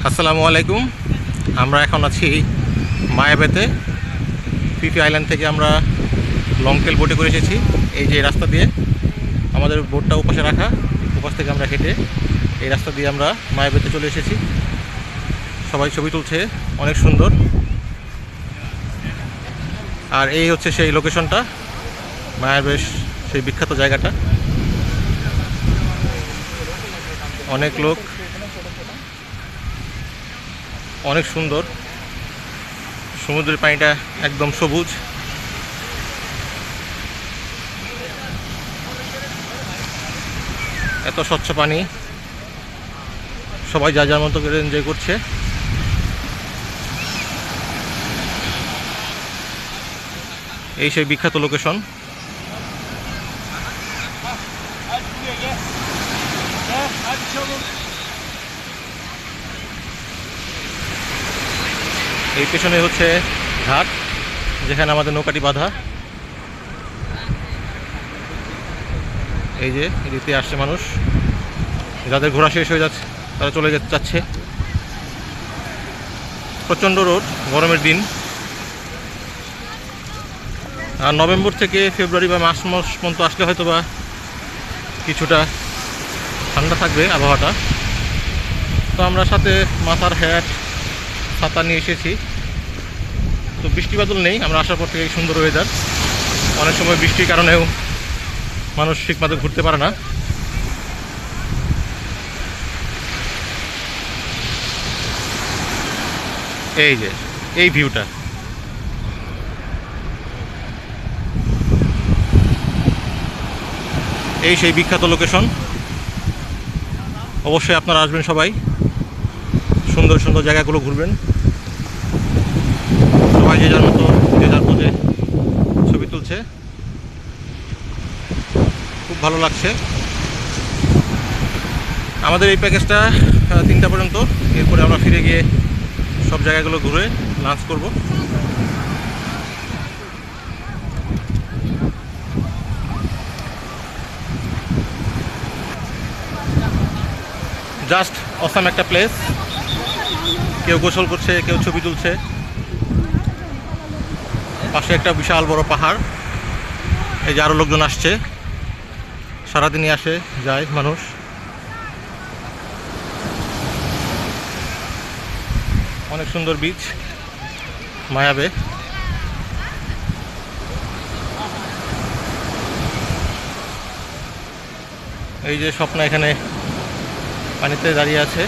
আসসালামু আলাইকুম। আমরা এখন আছি মায়াবেতে। ফিফি আইল্যান্ড থেকে আমরা লংটেল বোটে করে এসেছি। এই যে রাস্তা দিয়ে আমাদের বোটটা ওপাশে রাখা, ওপাশ থেকে আমরা হেঁটে এই রাস্তা দিয়ে আমরা মায়াবেতে চলে এসেছি। সবাই ছবি তুলছে, অনেক সুন্দর। আর এই হচ্ছে সেই লোকেশনটা, মায়াবের সেই বিখ্যাত জায়গাটা। অনেক লোক, অনেক সুন্দর। সমুদ্রের পানিটা একদম সবুজ। এত স্বচ্ছ পানি, সবাই যা যার মতো করে এনজয় করছে। এই সেই বিখ্যাত লোকেশন। এই পেছনে হচ্ছে ঘাট, যেখানে আমাদের নৌকাটি বাঁধা। এই যে এদিকে আসছে মানুষ, যাদের ঘোরা শেষ হয়ে যাচ্ছে তারা চলে যাচ্ছে। প্রচণ্ড রোদ, গরমের দিন। আর নভেম্বর থেকে ফেব্রুয়ারি বা মার্চ মাস পর্যন্ত আসলে হয়তো বা কিছুটা ঠান্ডা থাকবে আবহাওয়াটা। তো আমরা সাথে মাথার হ্যাট, ছাতা নিয়ে এসেছি। তো বৃষ্টি বাদল নেই, আমরা আসার পর থেকে সুন্দর ওয়েদার। অনেক সময় বৃষ্টির কারণেও মানুষ ঠিকমতো ঘুরতে পারে না। এই যে এই ভিউটা, এই সেই বিখ্যাত লোকেশন। অবশ্যই আপনারা আসবেন, সবাই সুন্দর সুন্দর জায়গাগুলো ঘুরবেন। সবাই যে যার মতো যে যার পোজে ছবি তুলছে, খুব ভালো লাগছে। আমাদের এই প্যাকেজটা 3টা পর্যন্ত। এরপরে আমরা ফিরে গিয়ে সব জায়গাগুলো ঘুরে লাঞ্চ করব। জাস্ট অসাম একটা প্লেস। কেউ গোসল করছে, কেউ ছবি তুলছে। পাশে একটা বিশাল বড় পাহাড়। এই যে আরও লোকজন আসছে, সারাদিনই আসে যায় মানুষ। অনেক সুন্দর বিচ মায়াবে। এই যে স্বপ্না এখানে পানিতে দাঁড়িয়ে আছে।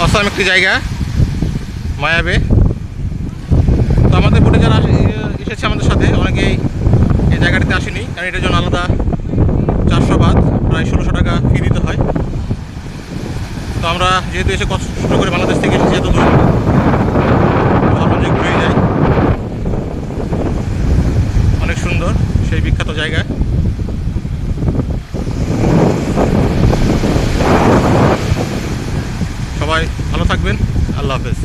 অসাম একটি জায়গা মায়াবে। তো আমাদের বোটে যারা এসেছে আমাদের সাথে, অনেকেই এই জায়গাটিতে আসেনি, কারণ এটার জন্য আলাদা 400 বাদ, প্রায় 1600 টাকা ফি দিতে হয়। তো আমরা যেহেতু এসে কষ্ট করে বাংলাদেশ থেকে এসেছি এত দূর, ভাবলাম যে ঘুরে যাই। অনেক সুন্দর সেই বিখ্যাত জায়গা। সবাই ভালো থাকবেন। আল্লাহ হাফেজ।